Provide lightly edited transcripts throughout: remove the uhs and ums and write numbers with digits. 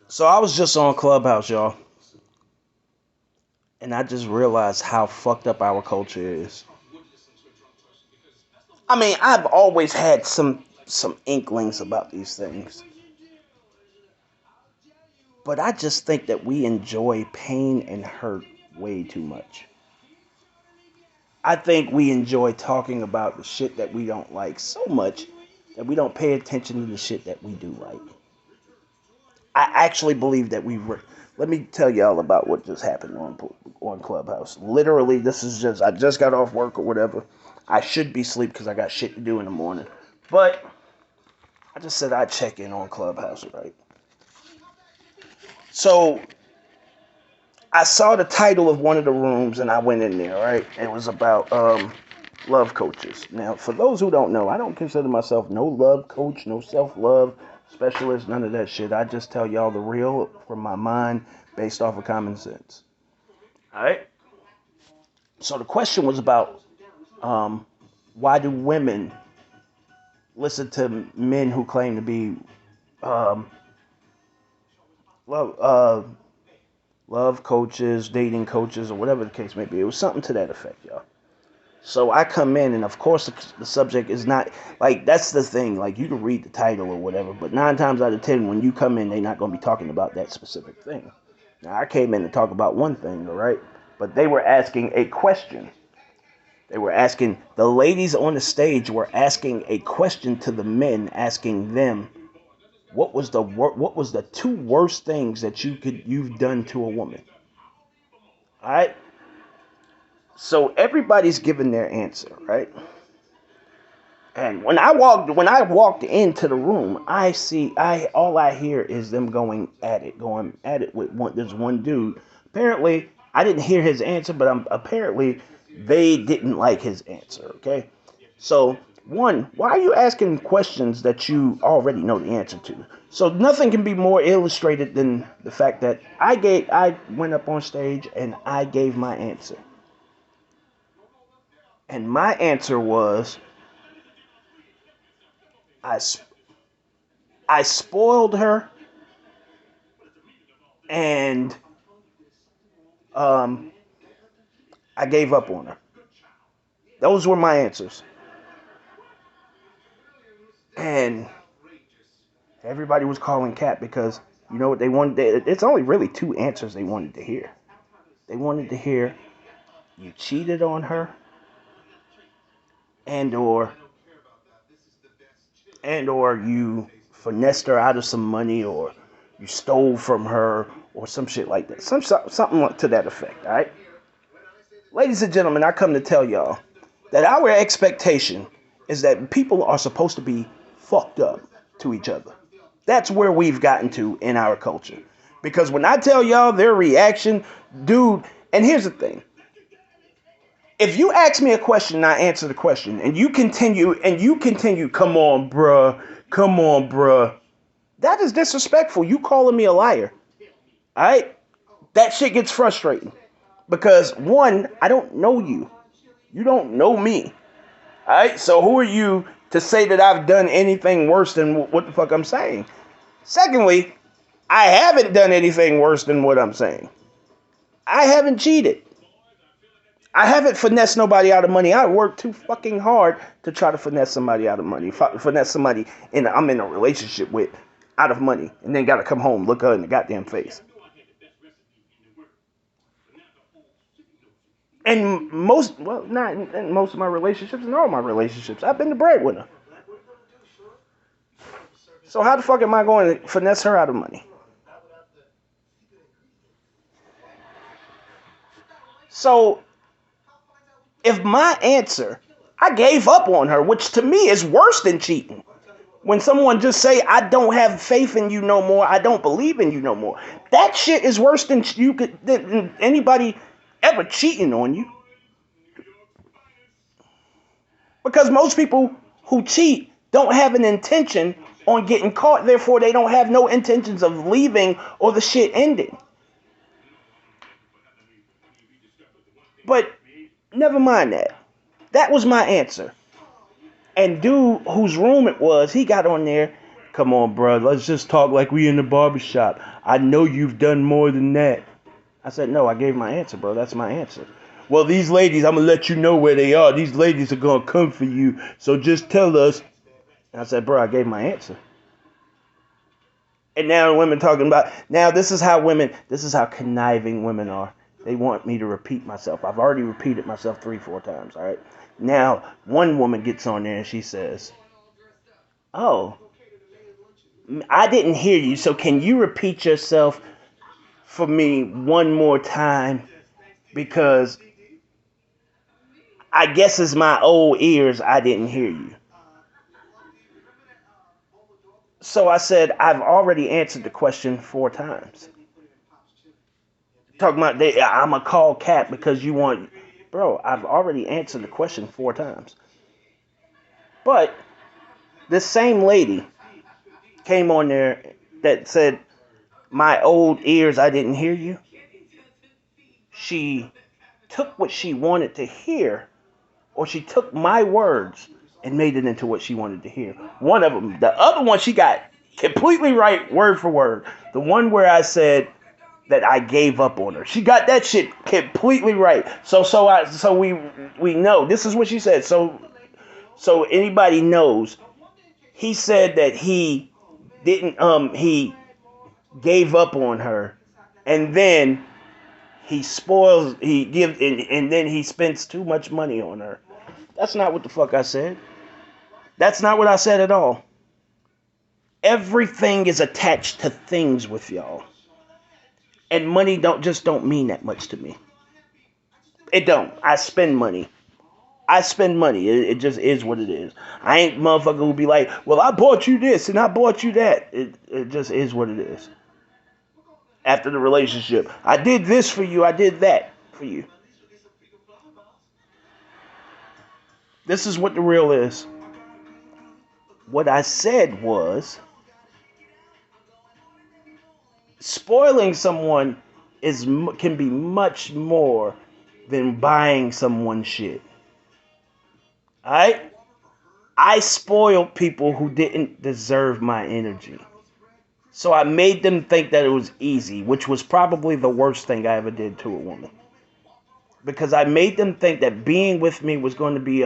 So I was just on Clubhouse, y'all, and I just realized how fucked up our culture is. I mean, I've always had some inklings about these things, but I just think that we enjoy pain and hurt way too much. I think we enjoy talking about the shit that we don't like so much that we don't pay attention to the shit that we do like. I actually believe that we were. Let me tell y'all about what just happened on Clubhouse. Literally, this is just I just got off work or whatever. I should be asleep because I got shit to do in the morning. But I just said I'd check in on Clubhouse, right? So I saw the title of one of the rooms and I went in there, right? It was about love coaches. Now, for those who don't know, I don't consider myself no love coach, no self-love specialist, none of that shit. I just tell y'all the real from my mind based off of common sense. All right? So the question was about why do women listen to men who claim to be um, love, love coaches, dating coaches, or whatever the case may be. It was something to that effect, y'all. So I come in, and of course, the subject is not like that's the thing. Like you can read the title or whatever, but 9 times out of 10, when you come in, they're not going to be talking about that specific thing. Now, I came in to talk about one thing, all right? But they were asking a question. They were asking the ladies on the stage were asking a question to the men, asking them what was the two worst things that you've done to a woman. All right. So everybody's giving their answer, right? And when I walked into the room, I all I hear is them going at it with one. There's one dude. Apparently, I didn't hear his answer, but apparently they didn't like his answer. Okay, so one, why are you asking questions that you already know the answer to? So nothing can be more illustrated than the fact that I went up on stage and I gave my answer, and my answer was I I spoiled her and um, I gave up on her. Those were my answers. And everybody was calling Cat because you know what they wanted. It's only really two answers they wanted to hear. They wanted to hear you cheated on her, and or you finessed her out of some money, or you stole from her, or some shit like that. Something to that effect. All right, ladies and gentlemen, I come to tell y'all that our expectation is that people are supposed to be fucked up to each other. That's where we've gotten to in our culture. Because when I tell y'all their reaction, dude, and here's the thing. If you ask me a question and I answer the question and you continue, come on, bruh. That is disrespectful. You calling me a liar. Alright? That shit gets frustrating. Because one, I don't know you. You don't know me. Alright? So who are you to say that I've done anything worse than what the fuck I'm saying? Secondly, I haven't done anything worse than what I'm saying. I haven't cheated. I haven't finessed nobody out of money. I worked too fucking hard to try to finesse somebody out of money. Finesse somebody I'm in a relationship with out of money, and then gotta come home, look her in the goddamn face. And not in most of my relationships, in all my relationships, I've been the breadwinner. So how the fuck am I going to finesse her out of money? So if my answer, I gave up on her, which to me is worse than cheating. When someone just say, I don't have faith in you no more, I don't believe in you no more. That shit is worse than anybody ever cheating on you. Because most people who cheat don't have an intention on getting caught, therefore they don't have no intentions of leaving or the shit ending. But never mind that. That was my answer. And dude, whose room it was, he got on there. Come on, bro. Let's just talk like we in the barbershop. I know you've done more than that. I said, no, I gave my answer, bro. That's my answer. Well, these ladies, I'm going to let you know where they are. These ladies are going to come for you. So just tell us. And I said, bro, I gave my answer. And now women talking about, now this is how conniving women are. They want me to repeat myself. I've already repeated myself 3-4 times, all right? Now, one woman gets on there and she says, oh, I didn't hear you, so can you repeat yourself for me one more time? Because I guess it's my old ears, I didn't hear you. So I said, I've already answered the question 4 times. Talking about, I'm a call cat because you want... Bro, I've already answered the question 4 times. But this same lady came on there that said, my old ears, I didn't hear you. She took what she wanted to hear, or she took my words and made it into what she wanted to hear. One of them. The other one, she got completely right, word for word. The one where I said that I gave up on her. She got that shit completely right. So we know. This is what she said. So anybody knows. He said that he didn't he gave up on her, and then he spoils he gives and then he spends too much money on her. That's not what the fuck I said. That's not what I said at all. Everything is attached to things with y'all. And money don't mean that much to me. It don't. I spend money. It just is what it is. I ain't motherfucker who be like, well, I bought you this and I bought you that. It just is what it is. After the relationship, I did this for you. I did that for you. This is what the real is. What I said was, spoiling someone can be much more than buying someone shit. Alright? I spoiled people who didn't deserve my energy. So I made them think that it was easy, which was probably the worst thing I ever did to a woman. Because I made them think that being with me was going to be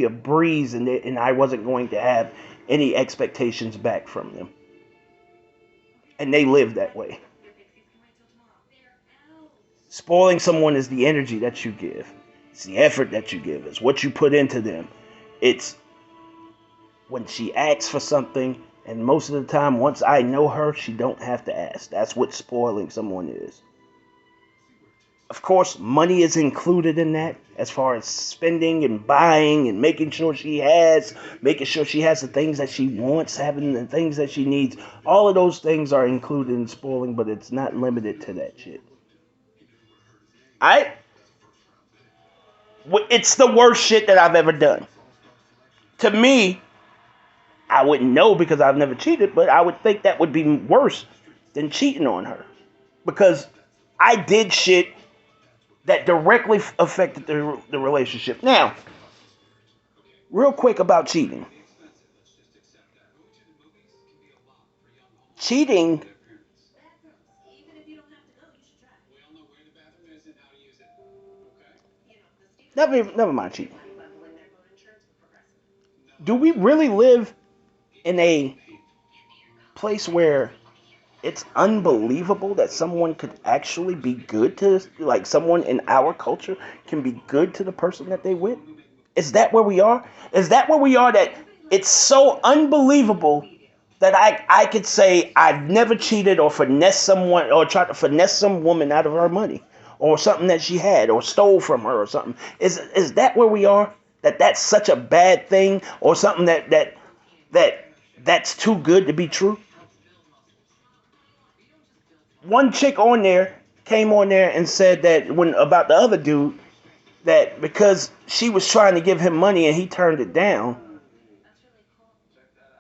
a breeze, and I wasn't going to have any expectations back from them. And they live that way. Spoiling someone is the energy that you give. It's the effort that you give. It's what you put into them. It's when she asks for something, and most of the time, once I know her, she don't have to ask. That's what spoiling someone is. Of course, money is included in that, as far as spending and buying and making sure she has the things that she wants, having the things that she needs. All of those things are included in spoiling, but it's not limited to that shit. It's the worst shit that I've ever done. To me, I wouldn't know because I've never cheated, but I would think that would be worse than cheating on her. Because I did shit that directly affected the relationship. Now, real quick about cheating. Cheating. Never mind cheating. Do we really live in a place where it's unbelievable that someone could actually be good to, like someone in our culture can be good to the person that they with? Is that where we are? Is that where we are, that it's so unbelievable that I could say I've never cheated or finessed someone or tried to finesse some woman out of her money or something that she had or stole from her or something? Is that where we are? That's such a bad thing, or something that's too good to be true? One chick on there came on there and said that about the other dude, that because she was trying to give him money and he turned it down,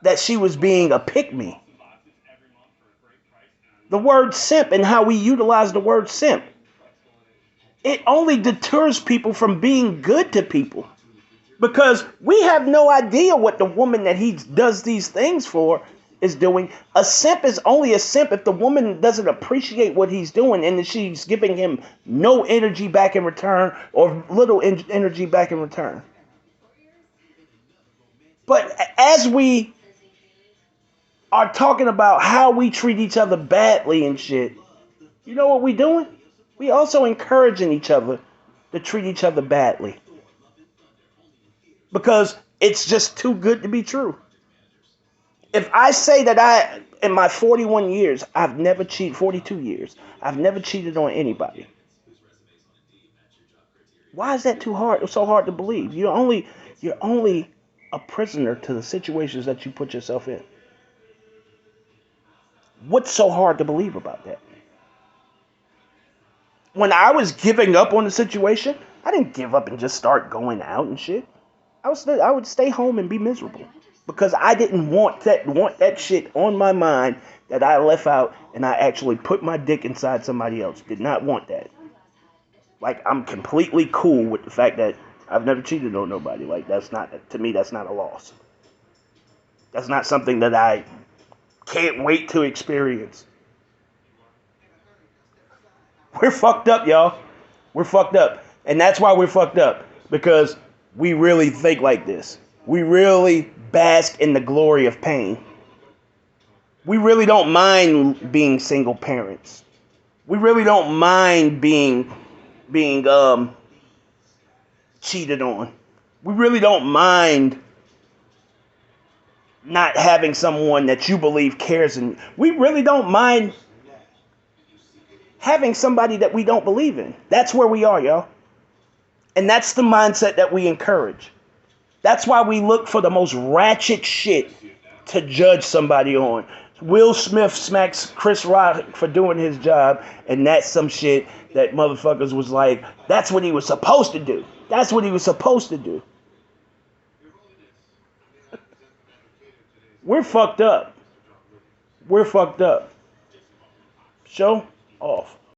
that she was being a pick-me. The word simp and how we utilize the word simp, it only deters people from being good to people. Because we have no idea what the woman that he does these things for is doing. A simp is only a simp if the woman doesn't appreciate what he's doing and she's giving him no energy back in return or little energy back in return. But as we are talking about how we treat each other badly and shit, you know what we doing? We also encouraging each other to treat each other badly. Because it's just too good to be true. If I say that in my 41 years, I've never cheated, 42 years, I've never cheated on anybody. Why is that too hard, so hard to believe? You're only a prisoner to the situations that you put yourself in. What's so hard to believe about that? When I was giving up on the situation, I didn't give up and just start going out and shit. I would stay home and be miserable because I didn't want that shit on my mind that I left out and I actually put my dick inside somebody else. Did not want that. Like, I'm completely cool with the fact that I've never cheated on nobody. Like, that's not, to me, that's not a loss. That's not something that I can't wait to experience. We're fucked up, y'all. We're fucked up. And that's why we're fucked up. Because we really think like this. We really bask in the glory of pain. We really don't mind being single parents. We really don't mind being cheated on. We really don't mind not having someone that you believe cares in. We really don't mind having somebody that we don't believe in. That's where we are, y'all. And that's the mindset that we encourage. That's why we look for the most ratchet shit to judge somebody on. Will Smith smacks Chris Rock for doing his job, and that's some shit that motherfuckers was like, that's what he was supposed to do. That's what he was supposed to do. We're fucked up. We're fucked up. Show off.